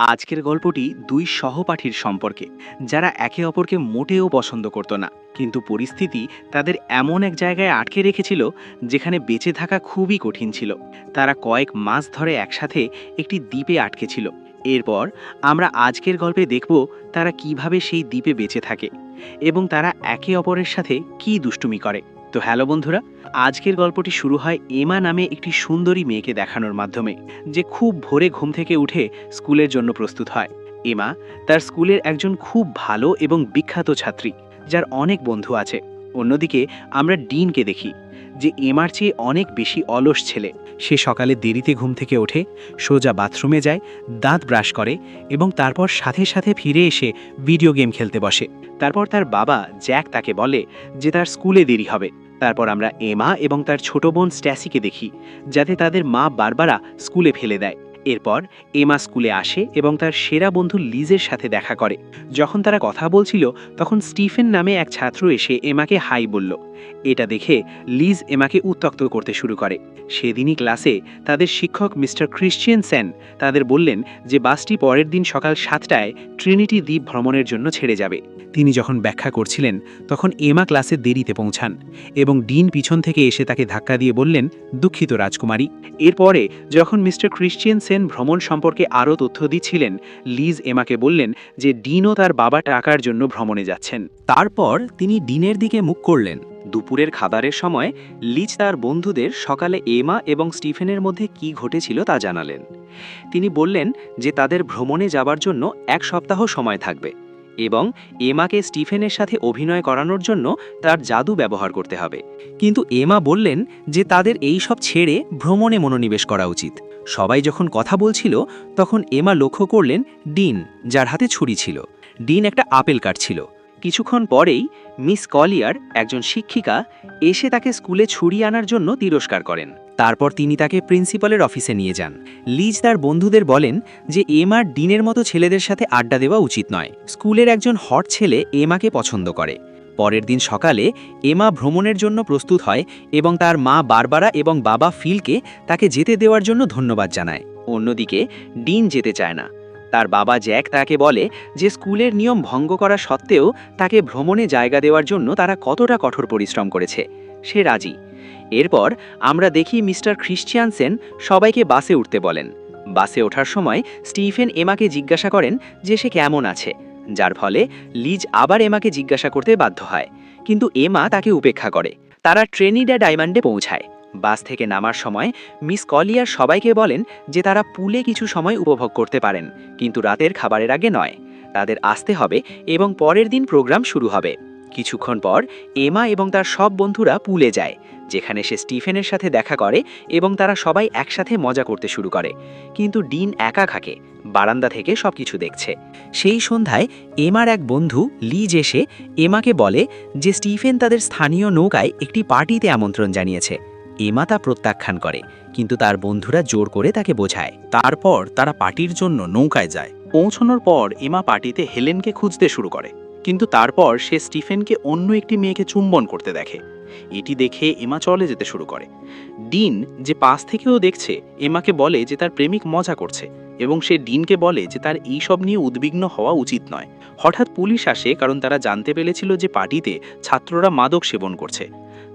আজকের গল্পটি দুই সহপাঠীর সম্পর্কে, যারা একে অপরকে মোটেও পছন্দ করত না, কিন্তু পরিস্থিতি তাদের এমন এক জায়গায় আটকে রেখেছিল যেখানে বেঁচে থাকা খুবই কঠিন ছিল। তারা কয়েক মাস ধরে একসাথে একটি দ্বীপে আটকে ছিল। এরপর আমরা আজকের গল্পে দেখব তারা কিভাবে সেই দ্বীপে বেঁচে থাকে এবং তারা একে অপরের সাথে কী দুষ্টুমি করে। তো হ্যালো বন্ধুরা, আজকের গল্পটি শুরু হয় এমা নামে একটি সুন্দরী মেয়েকে দেখানোর মাধ্যমে, যে খুব ভোরে ঘুম থেকে উঠে স্কুলের জন্য প্রস্তুত হয়। এমা তার স্কুলের একজন খুব ভালো এবং বিখ্যাত ছাত্রী, যার অনেক বন্ধু আছে। অন্যদিকে আমরা ডিনকে দেখি, যে এমার চেয়ে অনেক বেশি অলস ছেলে। সে সকালে দেরিতে ঘুম থেকে ওঠে, সোজা বাথরুমে যায়, দাঁত ব্রাশ করে এবং তারপর সাথে সাথে ফিরে এসে ভিডিও গেম খেলতে বসে। তারপর তার বাবা জ্যাক তাকে বলে যে তার স্কুলে দেরি হবে। তারপর আমরা এমা এবং তার ছোট বোন স্ট্যাসিকে দেখি, যাতে তাদের মা বারবারা স্কুলে ফেলে দেয়। এরপর এমা স্কুলে আসে এবং তার সেরা বন্ধু লিজের সাথে দেখা করে। যখন তারা কথা বলছিল, তখন স্টিফেন নামে এক ছাত্র এসে এমাকে হাই বলল। এটা দেখে লিজ এমাকে উত্ত্যক্ত করতে শুরু করে। সেদিনই ক্লাসে তাদের শিক্ষক মিস্টার ক্রিশ্চিয়ানসেন তাদের বললেন যে বাসটি পরের দিন সকাল 7টায় ট্রিনিটি দ্বীপ ভ্রমণের জন্য ছেড়ে যাবে। তিনি যখন ব্যাখ্যা করছিলেন, তখন এমা ক্লাসে দেরিতে পৌঁছান এবং ডিন পিছন থেকে এসে তাকে ধাক্কা দিয়ে বললেন, দুঃখিত রাজকুমারী। এরপরে যখন মিস্টার ক্রিশ্চিয়ানসেন ভ্রমণ সম্পর্কে আরও তথ্য দিচ্ছিলেন, লিজ এমাকে বললেন যে ডিনও তার বাবা টাকার জন্য ভ্রমণে যাচ্ছেন। তারপর তিনি ডিনের দিকে মুখ করলেন। দুপুরের খাবারের সময় লিজ তার বন্ধুদের সকালে এমা এবং স্টিফেনের মধ্যে কি ঘটেছিল তা জানালেন। তিনি বললেন যে তাদের ভ্রমণে যাবার জন্য 1 সপ্তাহ সময় থাকবে এবং এমাকে স্টিফেনের সাথে অভিনয় করানোর জন্য তার জাদু ব্যবহার করতে হবে। কিন্তু এমা বললেন যে তাদের এই সব ছেড়ে ভ্রমণে মনোনিবেশ করা উচিত। সবাই যখন কথা বলছিল, তখন এমা লক্ষ্য করলেন ডিন, যার হাতে ছুরি ছিল। ডিন একটা আপেল কাটছিল। কিছুক্ষণ পরেই মিস কলিয়ার, একজন শিক্ষিকা, এসে তাকে স্কুলে ছুরি আনার জন্য তিরস্কার করেন। তারপর তিনি তাকে প্রিন্সিপালের অফিসে নিয়ে যান। লিজ তার বন্ধুদের বলেন যে এমার ডিনের মতো ছেলেদের সাথে আড্ডা দেওয়া উচিত নয়। স্কুলের একজন হট ছেলে এমাকে পছন্দ করে। পরের দিন সকালে এমা ভ্রমণের জন্য প্রস্তুত হয় এবং তার মা বারবারা এবং বাবা ফিলকে তাকে যেতে দেওয়ার জন্য ধন্যবাদ জানায়। অন্যদিকে ডিন যেতে চায় না। তার বাবা জ্যাক তাকে বলে যে স্কুলের নিয়ম ভঙ্গ করা সত্ত্বেও তাকে ভ্রমণে জায়গা দেওয়ার জন্য তারা কতটা কঠোর পরিশ্রম করেছে। সে রাজি। এরপর আমরা দেখি মিস্টার ক্রিশ্চিয়ানসেন সবাইকে বাসে উঠতে বলেন। বাসে ওঠার সময় স্টিফেন এমাকে জিজ্ঞাসা করেন যে সে কেমন আছে, যার ফলে লিজ আবার এমাকে জিজ্ঞাসা করতে বাধ্য হয়, কিন্তু এমা তাকে উপেক্ষা করে। তারা ট্রিনিডা ডায়মন্ডে পৌঁছায়। বাস থেকে নামার সময় মিস কলিয়ার সবাইকে বলেন যে তারা পুলে কিছু সময় উপভোগ করতে পারেন, কিন্তু রাতের খাবারের আগে নয়। তাদের আসতে হবে এবং পরের দিন প্রোগ্রাম শুরু হবে। কিছুক্ষণ পর এমা এবং তার সব বন্ধুরা পুলে যায়, যেখানে সে স্টিফেনের সাথে দেখা করে এবং তারা সবাই একসাথে মজা করতে শুরু করে। কিন্তু ডিন একা থাকে, বারান্দা থেকে সবকিছু দেখছে। সেই সন্ধ্যায় এমার এক বন্ধু লিজ এসে এমাকে বলে যে স্টিফেন তাদের স্থানীয় নৌকায় একটি পার্টিতে আমন্ত্রণ জানিয়েছে। এমা তা প্রত্যাখ্যান করে, কিন্তু তার বন্ধুরা জোর করে তাকে বোঝায়। তারপর তারা পার্টির জন্য নৌকায় যায়। পৌঁছানোর পর এমা পার্টিতে হেলেনকে খুঁজতে শুরু করে, কিন্তু তারপর সে স্টিফেনকে অন্য একটি মেয়েকে চুম্বন করতে দেখে। এটি দেখে এমা চলে যেতে শুরু করে। ডিন, যে পাশ থেকেও দেখছে, এমাকে বলে যে তার প্রেমিক মজা করছে এবং সে ডিনকে বলে যে তার এইসব নিয়ে উদ্বিগ্ন হওয়া উচিত নয়। হঠাৎ পুলিশ আসে, কারণ তারা জানতে পেরেছিল যে পার্টিতে ছাত্ররা মাদক সেবন করছে।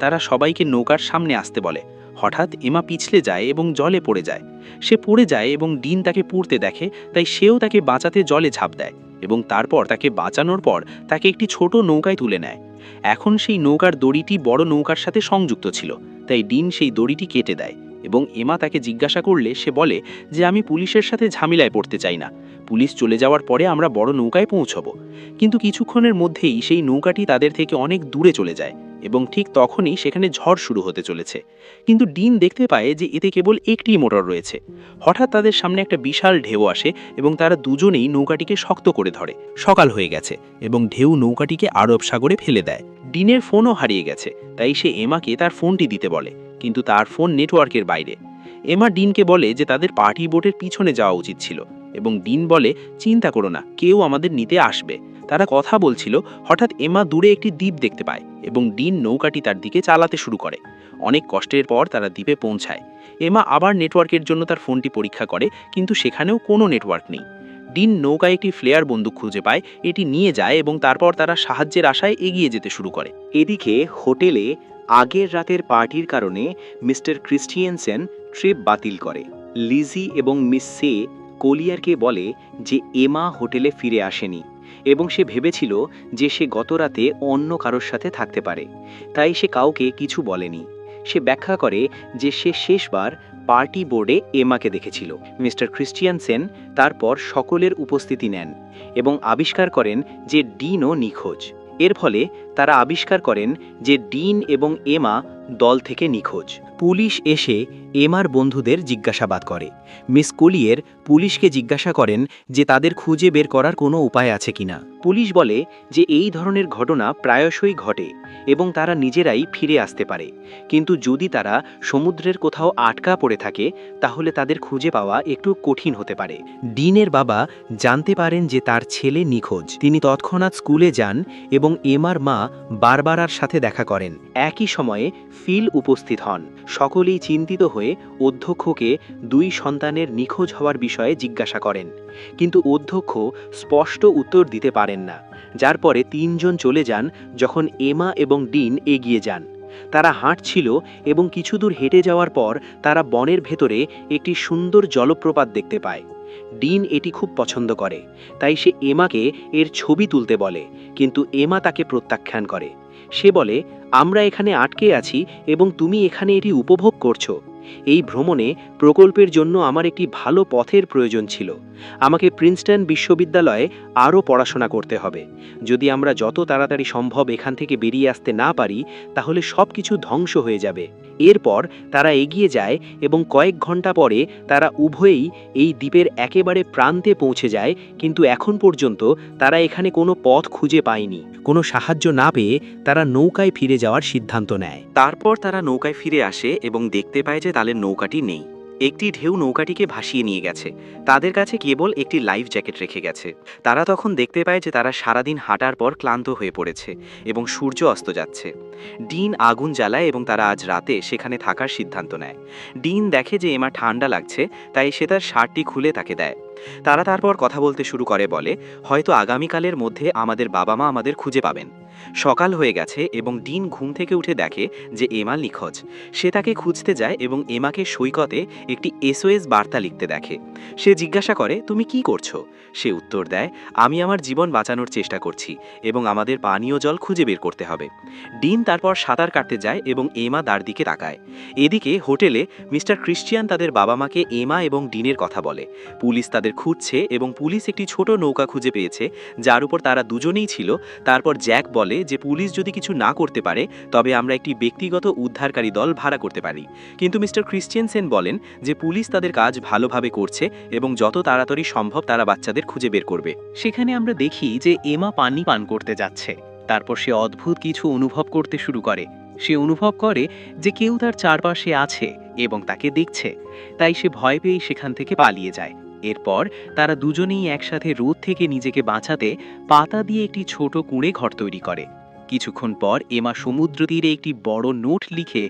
তারা সবাইকে নৌকার সামনে আসতে বলে। হঠাৎ এমা পিছলে যায় এবং জলে পড়ে যায়। সে পড়ে যায় এবং ডিন তাকে পুড়তে দেখে, তাই সেও তাকে বাঁচাতে জলে ঝাঁপ দেয় এবং তারপর তাকে বাঁচানোর পর তাকে একটি ছোট নৌকায় তুলে নেয়। এখন সেই নৌকার দড়িটি বড় নৌকার সাথে সংযুক্ত ছিল, তাই ডিন সেই দড়িটি কেটে দেয় এবং এমা তাকে জিজ্ঞাসা করলে সে বলে যে আমি পুলিশের সাথে ঝামেলায় পড়তে চাই না। পুলিশ চলে যাওয়ার পরে আমরা বড় নৌকায় পৌঁছব। কিন্তু কিছুক্ষণের মধ্যেই সেই নৌকাটি তাদের থেকে অনেক দূরে চলে যায় এবং ঠিক তখনই সেখানে ঝড় শুরু হতে চলেছে। কিন্তু ডিন দেখতে পায় যে এতে কেবল একটি মোটর রয়েছে। হঠাৎ তাদের সামনে একটা বিশাল ঢেউ আসে এবং তারা দুজনেই নৌকাটিকে শক্ত করে ধরে। সকাল হয়ে গেছে এবং ঢেউ নৌকাটিকে আরব সাগরে ফেলে দেয়। ডিনের ফোনও হারিয়ে গেছে, তাই সে এমাকে তার ফোনটি দিতে বলে, কিন্তু তার ফোন নেটওয়ার্কের বাইরে। এমা ডিনকে বলে যে তাদের পার্টি বোটের পিছনে যাওয়া উচিত ছিল এবং ডিন বলে, চিন্তা করো না, কেউ আমাদের নিতে আসবে। তারা কথা বলছিল, হঠাৎ এমা দূরে একটি দ্বীপ দেখতে পায় এবং ডিন নৌকাটি তার দিকে চালাতে শুরু করে। অনেক কষ্টের পর তারা দ্বীপে পৌঁছায়। এমা আবার নেটওয়ার্কের জন্য তার ফোনটি পরীক্ষা করে, কিন্তু সেখানেও কোনো নেটওয়ার্ক নেই। ডিন নৌকায় একটি ফ্লেয়ার বন্দুক খুঁজে পায়, এটি নিয়ে যায় এবং তারপর তারা সাহায্যের আশায় এগিয়ে যেতে শুরু করে। এদিকে হোটেলে আগের রাতের পার্টির কারণে মিস্টার ক্রিস্টিয়েনসেন ট্রিপ বাতিল করে। লিজি এবং মিস সে কোলিয়ারকে বলে যে এমা হোটেলে ফিরে আসেনি এবং সে ভেবেছিল যে সে গত রাতে অন্য কারোর সাথে থাকতে পারে, তাই সে কাউকে কিছু বলেনি। সে ব্যাখ্যা করে যে সে শেষবার পার্টি বোর্ডে এমাকে দেখেছিল। মিস্টার ক্রিস্টিয়ানসেন তারপর সকলের উপস্থিতি নেন এবং আবিষ্কার করেন যে ডিনও নিখোঁজ। এর ফলে তারা আবিষ্কার করেন যে ডিন এবং এমা দল থেকে নিখোঁজ। পুলিশ এসে এমার বন্ধুদের জিজ্ঞাসাবাদ করে। মিস কোলিয়ের পুলিশকে জিজ্ঞাসা করেন যে তাদের খুঁজে বের করার কোনো উপায় আছে কিনা। পুলিশ বলে যে এই ধরনের ঘটনা প্রায়শই ঘটে এবং তারা নিজেরাই ফিরে আসতে পারে, কিন্তু যদি তারা সমুদ্রের কোথাও আটকা পড়ে থাকে তাহলে তাদের খুঁজে পাওয়া একটু কঠিন হতে পারে। ডিনের বাবা জানতে পারেন যে তার ছেলে নিখোঁজ। তিনি তৎক্ষণাৎ স্কুলে যান এবং এমার মা বারবারার সাথে দেখা করেন। একই সময়ে ফিল উপস্থিত হন। সকলেই চিন্তিত হয়ে অধ্যক্ষকে দুই সন্তানের নিখোঁজ হওয়ার বিষয়ে জিজ্ঞাসা করেন, কিন্তু অধ্যক্ষ স্পষ্ট উত্তর দিতে পারেন না, যার পরে তিনজন চলে যান যখন এমা এবং ডিন এগিয়ে যান। তারা হাঁটছিল এবং কিছু দূর হেঁটে যাওয়ার পর তারা বনের ভেতরে একটি সুন্দর জলপ্রপাত দেখতে পায়। ডিন এটি খুব পছন্দ করে, তাই সে এমাকে এর ছবি তুলতে বলে, কিন্তু এমা তাকে প্রত্যাখ্যান করে। সে বলে, আমরা এখানে আটকে আছি এবং তুমি এখানে এটি উপভোগ করছো। এই ভ্রমণে প্রকল্পের জন্য আমার একটি ভালো পথের প্রয়োজন ছিল। আমাকে প্রিন্সটন বিশ্ববিদ্যালয়ে আরও পড়াশোনা করতে হবে। যদি আমরা যত তাড়াতাড়ি সম্ভব এখান থেকে বেরিয়ে আসতে না পারি তাহলে সব কিছু ধ্বংস হয়ে যাবে। এরপর তারা এগিয়ে যায় এবং কয়েক ঘন্টা পরে তারা উভয়েই এই দ্বীপের একেবারে প্রান্তে পৌঁছে যায়, কিন্তু এখন পর্যন্ত তারা এখানে কোনো পথ খুঁজে পায়নি। কোনো সাহায্য না পেয়ে তারা নৌকায় ফিরে যাওয়ার সিদ্ধান্ত নেয়। তারপর তারা নৌকায় ফিরে আসে এবং দেখতে পায় যে তাদের নৌকাটি নেই। একটি ঢেউ নৌকাটিকে ভাসিয়ে নিয়ে গেছে। তাদের কাছে কেবল একটি লাইফ জ্যাকেট রেখে গেছে। তারা তখন দেখতে পায় যে তারা সারাদিন হাঁটার পর ক্লান্ত হয়ে পড়েছে এবং সূর্য অস্ত যাচ্ছে। ডিন আগুন জ্বালায় এবং তারা আজ রাতে সেখানে থাকার সিদ্ধান্ত নেয়। ডিন দেখে যে এমা ঠান্ডা লাগছে, তাই সে তার শার্টটি খুলে তাকে দেয়। তারা তারপর কথা বলতে শুরু করে, বলে হয়তো আগামীকালের মধ্যে আমাদের বাবা মা আমাদের খুঁজে পাবেন। সকাল হয়ে গেছে এবং ডিন ঘুম থেকে উঠে দেখে যে এমা নিখোঁজ। সে তাকে খুঁজতে যায় এবং এমাকে সৈকতে একটি SOS বার্তা লিখতে দেখে। সে জিজ্ঞাসা করে, তুমি কি করছো? সে উত্তর দেয়, আমি আমার জীবন বাঁচানোর চেষ্টা করছি এবং আমাদের পানীয় জল খুঁজে বের করতে হবে। ডিন তারপর সাঁতার কাটতে যায় এবং এমা তার দিকে তাকায়। এদিকে হোটেলে মিস্টার ক্রিশ্চিয়ান তাদের বাবা মাকে এমা এবং ডিনের কথা বলে। পুলিশ তাদের খুঁজছে এবং পুলিশ একটি ছোট নৌকা খুঁজে পেয়েছে যার উপর তারা দুজনেই ছিল। তারপর জ্যাক বলে যে পুলিশ যদি কিছু না করতে পারে তবে আমরা একটি ব্যক্তিগত উদ্ধারকারী দল ভাড়া করতে পারি, কিন্তু মিস্টার ক্রিশ্চিয়ানসেন বলেন যে পুলিশ তাদের কাজ ভালোভাবে করছে এবং যত তাড়াতাড়ি সম্ভব তারা বাচ্চাদের খুঁজে বের করবে। সেখানে আমরা দেখি যে এমা পানি পান করতে যাচ্ছে। তারপর সে অদ্ভুত কিছু অনুভব করতে শুরু করে। সে অনুভব করে যে কেউ তার চারপাশে আছে এবং তাকে দেখছে, তাই সে ভয় পেয়ে সেখান থেকে পালিয়ে যায়। এরপর তারা দুজনেই একসাথে রোদ থেকে নিজেকে বাঁচাতে পাতা দিয়ে একটি ছোট কুঁড়ে ঘর তৈরি করে। কিছুক্ষণ পর এমা সমুদ্র তীরে একটি বড় নোট লিখে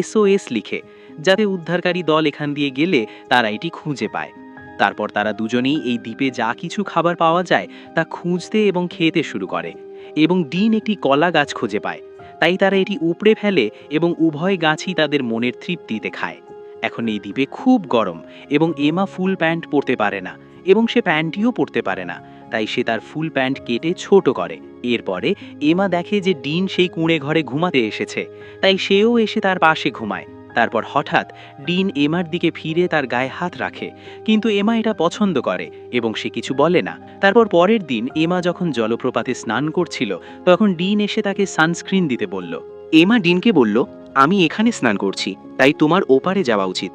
SOS লিখে, যাতে উদ্ধারকারী দল এখান দিয়ে গেলে তারা এটি খুঁজে পায়। তারপর তারা দুজনেই এই দ্বীপে যা কিছু খাবার পাওয়া যায় তা খুঁজতে এবং খেতে শুরু করে এবং ডিন একটি কলা গাছ খুঁজে পায়, তাই তারা এটি উপড়ে ফেলে এবং উভয় গাছই তাদের মনের তৃপ্তিতে খায়। এখন এই দ্বীপে খুব গরম এবং এমা ফুল প্যান্ট পরতে পারে না এবং সে প্যান্টিও পরতে পারে না, তাই সে তার ফুল প্যান্ট কেটে ছোট করে। এরপরে এমা দেখে যে ডিন সেই কুঁড়ে ঘরে ঘুমাতে এসেছে, তাই সেও এসে তার পাশে ঘুমায়। তারপর হঠাৎ ডিন এমার দিকে ফিরে তার গায়ে হাত রাখে, কিন্তু এমা এটা পছন্দ করে এবং সে কিছু বলে না। তারপর পরের দিন এমা যখন জলপ্রপাতে স্নান করছিল তখন ডিন এসে তাকে সানস্ক্রিন দিতে বলল। এমা ডিনকে বলল, আমি এখানে স্নান করছি, তাই তোমার ওপারে যাওয়া উচিত।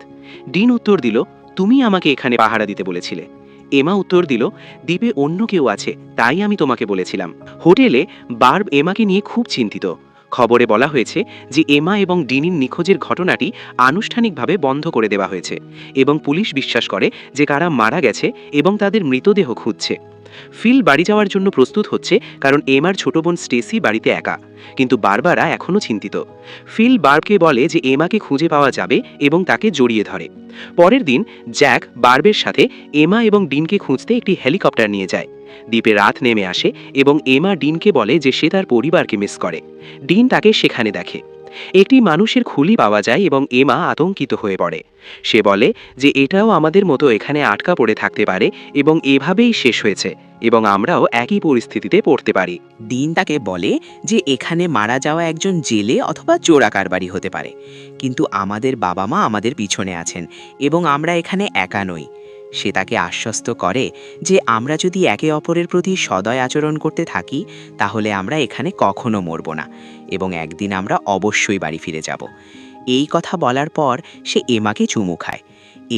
ডিন উত্তর দিল, তুমি আমাকে এখানে পাহারা দিতে বলেছিলে। এমা উত্তর দিল, দ্বীপে অন্য কেউ আছে, তাই আমি তোমাকে বলেছিলাম। হোটেলে বার্ব এমাকে নিয়ে খুব চিন্তিত। খবরে বলা হয়েছে যে এমা এবং ডিনির নিখোঁজের ঘটনাটি আনুষ্ঠানিকভাবে বন্ধ করে দেওয়া হয়েছে এবং পুলিশ বিশ্বাস করে যে কারা মারা গেছে এবং তাদের মৃতদেহ খুঁজছে। ফিল বাড়ি যাওয়ার জন্য প্রস্তুত হচ্ছে কারণ এমার ছোট বোন স্টেসি বাড়িতে একা, কিন্তু বারবারা এখনও চিন্তিত। ফিল বার্বকে বলে যে এমাকে খুঁজে পাওয়া যাবে এবং তাকে জড়িয়ে ধরে। পরের দিন জ্যাক বার্বের সাথে এমা এবং ডিনকে খুঁজতে একটি হেলিকপ্টার নিয়ে যায়। দ্বীপে রাত নেমে আসে এবং এমা ডিনকে বলে যে সে তার পরিবারকে মিস করে। ডিন তাকে সেখানে দেখে। একটি মানুষের খুলি পাওয়া যায় এবং এমা আতঙ্কিত হয়ে পড়ে। সে বলে যে এটাও আমাদের মতো এখানে আটকা পড়ে থাকতে পারে এবং এভাবেই শেষ হয়েছে এবং আমরাও একই পরিস্থিতিতে পড়তে পারি। ডিন তাকে বলে যে এখানে মারা যাওয়া একজন জেলে অথবা চোরা কারবারি হতে পারে, কিন্তু আমাদের বাবা মা আমাদের পিছনে আছেন এবং আমরা এখানে একা নই। সে তাকে আশ্বস্ত করে যে আমরা যদি একে অপরের প্রতি সদয় আচরণ করতে থাকি তাহলে আমরা এখানে কখনো মরব না এবং একদিন আমরা অবশ্যই বাড়ি ফিরে যাব। এই কথা বলার পর সে এমাকে চুমু খায়।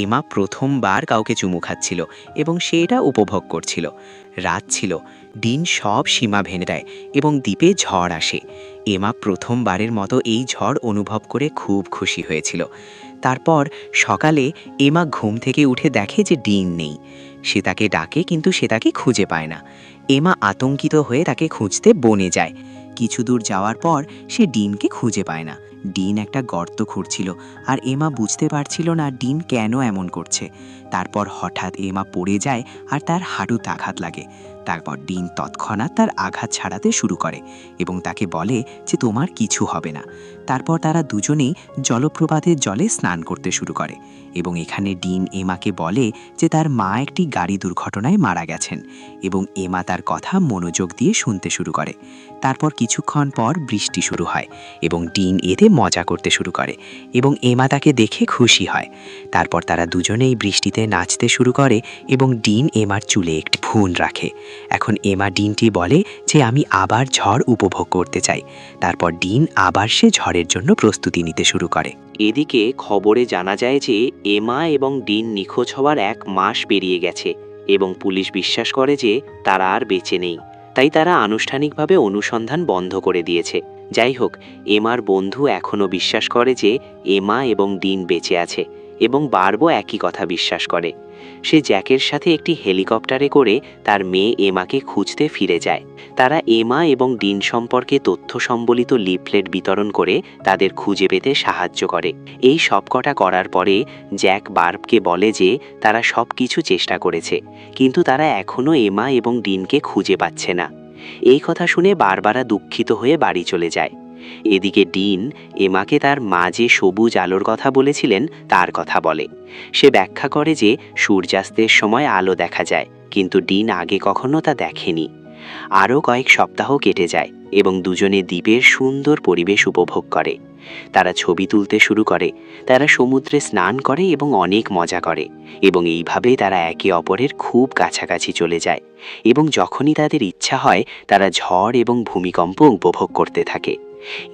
এমা প্রথমবার কাউকে চুমু খাচ্ছিল এবং সে এটা উপভোগ করছিল। রাত ছিল, দিন সব সীমা ভেঙে দেয় এবং দ্বীপে ঝড় আসে। এমা প্রথমবারের মতো এই ঝড় অনুভব করে খুব খুশি হয়েছিল। তারপর সকালে এমা ঘুম থেকে উঠে দেখে যে ডিন নেই। সে তাকে ডাকে কিন্তু সে তাকে খুঁজে পায় না। এমা আতঙ্কিত হয়ে তাকে খুঁজতে বনে যায়। কিছু দূর যাওয়ার পর সে ডিনকে খুঁজে পায় না। ডিন একটা গর্ত খুঁড়ছিল আর এমা বুঝতে পারছিল না ডিন কেন এমন করছে। তারপর হঠাৎ এমা পড়ে যায় আর তার হাঁটুতে আঘাত লাগে। তারপর ডিন তৎক্ষণাৎ তার আঘাত ছাড়াতে শুরু করে এবং তাকে বলে যে তোমার কিছু হবে না। তারপর তারা দুজনেই জলপ্রপাতের জলে স্নান করতে শুরু করে এবং এখানে ডিন এমাকে বলে যে তার মা একটি গাড়ি দুর্ঘটনায় মারা গেছেন এবং এমা তার কথা মনোযোগ দিয়ে শুনতে শুরু করে। তারপর কিছুক্ষণ পর বৃষ্টি শুরু হয় এবং ডিন এতে মজা করতে শুরু করে এবং এমা তাকে দেখে খুশি হয়। তারপর তারা দুজনেই বৃষ্টিতে নাচতে শুরু করে এবং ডিন এমার চুলে একটি ফোন রাখে। এখন এমা ডিনটি বলে যে আমি আবার ঝড় উপভোগ করতে চাই। তারপর ডিন আবার সে ঝড়ের জন্য প্রস্তুতি নিতে শুরু করে। এদিকে খবরে জানা যায় যে এমা এবং ডিন নিখোঁজ হওয়ার 1 মাস পেরিয়ে গেছে এবং পুলিশ বিশ্বাস করে যে তারা আর বেঁচে নেই। তাই তারা আনুষ্ঠানিকভাবে অনুসন্ধান বন্ধ করে দিয়েছে। যাই হোক, এমার বন্ধু এখনও বিশ্বাস করে যে এমা এবং ডিন বেঁচে আছে এবং বারবো একই কথা বিশ্বাস করে। সে জ্যাকের সাথে একটি হেলিকপ্টারে করে তার মেয়ে এমাকে খুঁজতে ফিরে যায়। তারা এমা এবং ডিন সম্পর্কে তথ্য সম্বলিত লিফলেট বিতরণ করে তাদের খুঁজে পেতে সাহায্য করে। এই সবকটা করার পরে জ্যাক বার্বকে বলে যে তারা সব কিছু চেষ্টা করেছে, কিন্তু তারা এখনও এমা এবং ডিনকে খুঁজে পাচ্ছে না। এই কথা শুনে বারবারা দুঃখিত হয়ে বাড়ি চলে যায়। এদিকে ডিন এমাকে তার মা যে সবুজ আলোর কথা বলেছিলেন তার কথা বলে। সে ব্যাখ্যা করে যে সূর্যাস্তের সময় আলো দেখা যায়, কিন্তু ডিন আগে কখনো তা দেখেনি। আরও কয়েক সপ্তাহ কেটে যায় এবং দুজনে দ্বীপের সুন্দর পরিবেশ উপভোগ করে। তারা ছবি তুলতে শুরু করে, তারা সমুদ্রে স্নান করে এবং অনেক মজা করে এবং এইভাবে তারা একে অপরের খুব কাছাকাছি চলে যায় এবং যখনই তাদের ইচ্ছা হয় তারা ঝড় এবং ভূমিকম্প উপভোগ করতে থাকে।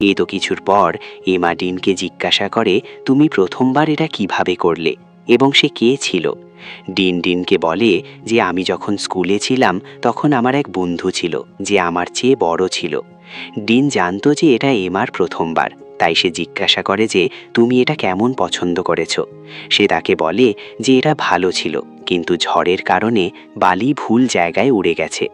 এই তো কিছুর পর এমা ডিনকে জিজ্ঞাসা করে, তুমি প্রথমবার এটা কিভাবে করলে এবং সে কে ছিল? ডিনকে বলে যে আমি যখন স্কুলে ছিলাম তখন আমার এক বন্ধু ছিল যে আমার চেয়ে বড় ছিল। ডিন জানতো যে এটা এমার প্রথমবার, তাই সে জিজ্ঞাসা করে যে তুমি এটা কেমন পছন্দ করেছো। সে তাকে বলে যে এটা ভালো ছিল, কিন্তু ঝড়ের কারণে বালি ভুল জায়গায় উড়ে গেছে।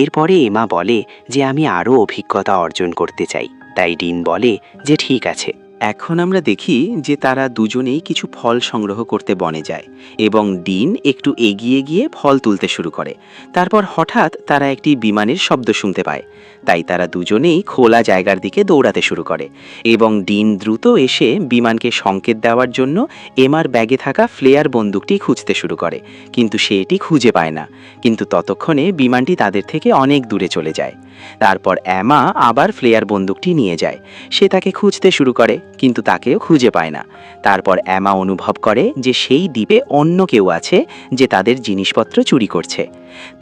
এরপরে এমা বলে যে আমি আরও অভিজ্ঞতা অর্জন করতে চাই। তাই ডিন বলে যে ঠিক আছে। এখন আমরা দেখি যে তারা দুজনেই কিছু ফল সংগ্রহ করতে বনে যায় এবং ডিন একটু এগিয়ে গিয়ে ফল তুলতে শুরু করে। তারপর হঠাৎ তারা একটি বিমানের শব্দ শুনতে পায়, তাই তারা দুজনেই খোলা জায়গার দিকে দৌড়াতে শুরু করে এবং ডিন দ্রুত এসে বিমানকে সংকেত দেওয়ার জন্য এমার ব্যাগে থাকা ফ্লেয়ার বন্দুকটি খুঁজতে শুরু করে, কিন্তু সে এটি খুঁজে পায় না। কিন্তু ততক্ষণে বিমানটি তাদের থেকে অনেক দূরে চলে যায়। তারপর এমা আবার ফ্লেয়ার বন্দুকটি নিয়ে যায়। সে তাকে খুঁজতে শুরু করে, কিন্তু তাকেও খুঁজে পায় না। তারপর এমা অনুভব করে যে সেই দ্বীপে অন্য কেউ আছে যে তাদের জিনিসপত্র চুরি করছে।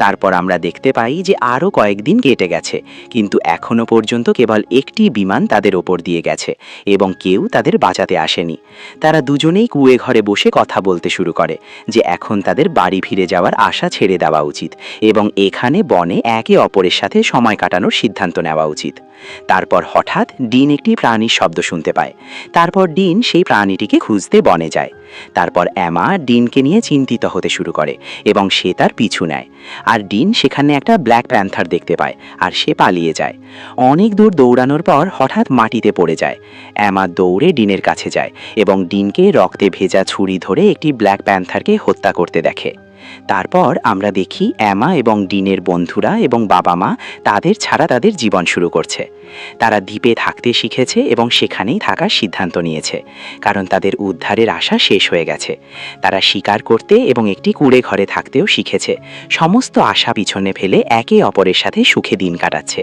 তারপর আমরা দেখতে পাই যে আরও কয়েকদিন কেটে গেছে, কিন্তু এখনও পর্যন্ত কেবল একটি বিমান তাদের ওপর দিয়ে গেছে এবং কেউ তাদের বাঁচাতে আসেনি। তারা দুজনেই কুঁয়ে ঘরে বসে কথা বলতে শুরু করে যে এখন তাদের বাড়ি ফিরে যাওয়ার আশা ছেড়ে দেওয়া উচিত এবং এখানে বনে একে অপরের সাথে সময় কাটানোর সিদ্ধান্ত নেওয়া উচিত। তারপর হঠাৎ ডিন একটি প্রাণীর শব্দ শুনতে পায়। তারপর ডিন সেই প্রাণীটিকে খুঁজতে বনে যায়। তারপর এমা ডিনকে নিয়ে চিন্তিত হতে শুরু করে এবং সে তার পিছু নেয়। আর ডিন সেখানে একটা ব্ল্যাক প্যান্থার দেখতে পায় আর সে পালিয়ে যায়। অনেক দূর দৌড়ানোর পর হঠাৎ মাটিতে পড়ে যায়। এমা দৌড়ে ডিনের কাছে যায় এবং ডিনকে রক্তে ভেজা ছুরি ধরে একটি ব্ল্যাক প্যান্থারকে হত্যা করতে দেখে। তারপর আমরা দেখি এমা এবং ডিনের বন্ধুরা এবং বাবা মা তাদের ছাড়া তাদের জীবন শুরু করছে। তারা দ্বীপে থাকতে শিখেছে এবং সেখানেই থাকার সিদ্ধান্ত নিয়েছে, কারণ তাদের উদ্ধারের আশা শেষ হয়ে গেছে। তারা শিকার করতে এবং একটি কুঁড়ে ঘরে থাকতেও শিখেছে। সমস্ত আশা পিছনে ফেলে একে অপরের সাথে সুখে দিন কাটাচ্ছে।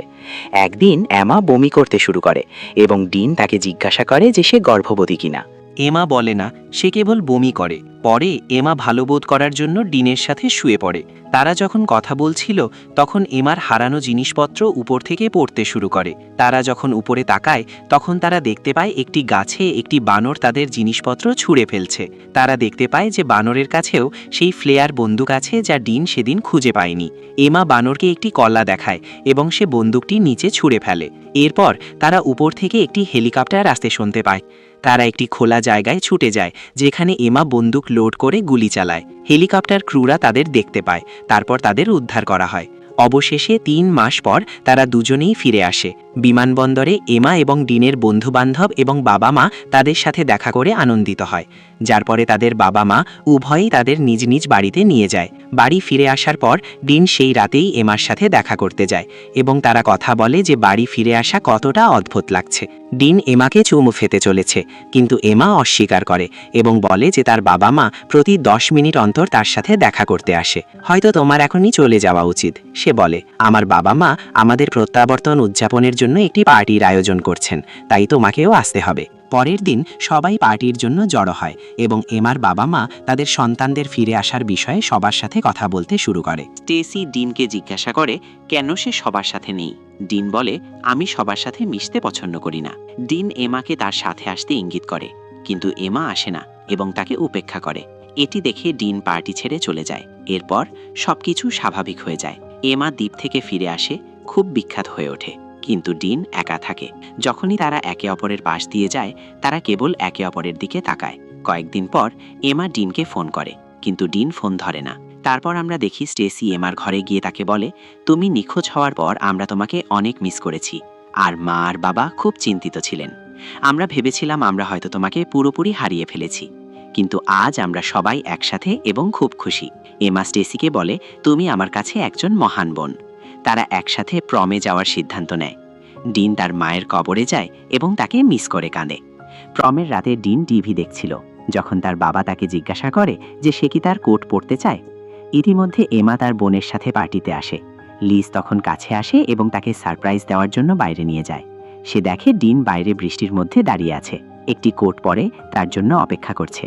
একদিন এমা বমি করতে শুরু করে এবং ডিন তাকে জিজ্ঞাসা করে যে সে গর্ভবতী কিনা। এমা বলে না, সে কেবল বমি করে। পরে এমা ভালো বোধ করার জন্য ডিনের সাথে শুয়ে পড়ে। তারা যখন কথা বলছিল তখন এমার হারানো জিনিসপত্র উপর থেকে পড়তে শুরু করে। তারা যখন উপরে তাকায় তখন তারা দেখতে পায় একটি গাছে একটি বানর তাদের জিনিসপত্র ছুঁড়ে ফেলছে। তারা দেখতে পায় যে বানরের কাছেও সেই ফ্লেয়ার বন্দুক আছে যা ডিন সেদিন খুঁজে পায়নি। এমা বানরকে একটি কলা দেখায় এবং সে বন্দুকটি নিচে ছুঁড়ে ফেলে। এরপর তারা উপর থেকে একটি হেলিকপ্টার আসতে শুনতে পায়। তারা একটি খোলা জায়গায় ছুটে যায় যেখানে এমা বন্দুক লোড করে গুলি চালায়। হেলিকপ্টার ক্রুরা তাদের দেখতে পায়। তারপর তাদের উদ্ধার করা হয়। অবশেষে ৩ মাস পর তারা দুজনেই ফিরে আসে। বিমানবন্দরে এমা এবং ডিনের বন্ধুবান্ধব এবং বাবা মা তাদের সাথে দেখা করে আনন্দিত হয়, যার পরে তাদের বাবা মা উভয়েই তাদের নিজ নিজ বাড়িতে নিয়ে যায়। বাড়ি ফিরে আসার পর ডিন সেই রাতেই এমার সাথে দেখা করতে যায় এবং তারা কথা বলে যে বাড়ি ফিরে আসা কতটা অদ্ভুত লাগছে। ডিন এমাকে চুমু খেতে চলেছে, কিন্তু এমা অস্বীকার করে এবং বলে যে তার বাবা মা প্রতি 10 মিনিট অন্তর তার সাথে দেখা করতে আসে। হয়তো তোমার এখনই চলে যাওয়া উচিত, সে বলে। আমার বাবা মা আমাদের প্রত্যাবর্তন উদযাপনের জন্য একটি পার্টির আয়োজন করছেন, তাই তোমাকেও আসতে হবে। পরের দিন সবাই পার্টির জন্য জড়ো হয় এবং এমার বাবা মা তাদের সন্তানদের ফিরে আসার বিষয়ে সবার সাথে কথা বলতে শুরু করে। স্টেসি ডিনকে জিজ্ঞাসা করে কেন সে সবার সাথে নেই। ডিন বলে, আমি সবার সাথে মিশতে পছন্দ করি না। ডিন এমাকে তার সাথে আসতে ইঙ্গিত করে, কিন্তু এমা আসে না এবং তাকে উপেক্ষা করে। এটি দেখে ডিন পার্টি ছেড়ে চলে যায়। এরপর সবকিছু স্বাভাবিক হয়ে যায়। এমা দ্বীপ থেকে ফিরে আসে, খুব বিখ্যাত হয়ে ওঠে, কিন্তু ডিন একা থাকে। যখনই তারা একে অপরের পাশ দিয়ে যায় তারা কেবল একে অপরের দিকে তাকায়। কয়েকদিন পর এমা ডিনকে ফোন করে, কিন্তু ডিন ফোন ধরে না। তারপর আমরা দেখি স্টেসি এমার ঘরে গিয়ে তাকে বলে, তুমি নিখোঁজ হওয়ার পর আমরা তোমাকে অনেক মিস করেছি। আর মা আর বাবা খুব চিন্তিত ছিলেন। আমরা ভেবেছিলাম আমরা হয়তো তোমাকে পুরোপুরি হারিয়ে ফেলেছি, কিন্তু আজ আমরা সবাই একসাথে এবং খুব খুশি। এমা স্টেসিকে বলে, তুমি আমার কাছে একজন মহান বোন। তারা একসাথে প্রমে যাওয়ার সিদ্ধান্ত নেয়। ডিন তার মায়ের কবরে যায় এবং তাকে মিস করে কাঁদে। প্রমের রাতে ডিন টিভি দেখছিল যখন তার বাবা তাকে জিজ্ঞাসা করে যে সে কি তার কোট পরতে চায়। ইতিমধ্যে এমা তার বোনের সাথে পার্টিতে আসে। লিজ তখন কাছে আসে এবং তাকে সারপ্রাইজ দেওয়ার জন্য বাইরে নিয়ে যায়। সে দেখে ডিন বাইরে বৃষ্টির মধ্যে দাঁড়িয়ে আছে, একটি কোট পরে তার জন্য অপেক্ষা করছে।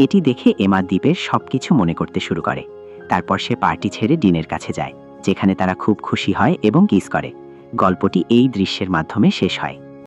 এটি দেখে এমা দ্বীপের সবকিছু মনে করতে শুরু করে। তারপর সে পার্টি ছেড়ে ডিনের কাছে যায়, যেখানে তারা খুব খুশি হয় এবং কিস করে। গল্পটি এই দৃশ্যের মাধ্যমে শেষ হয়।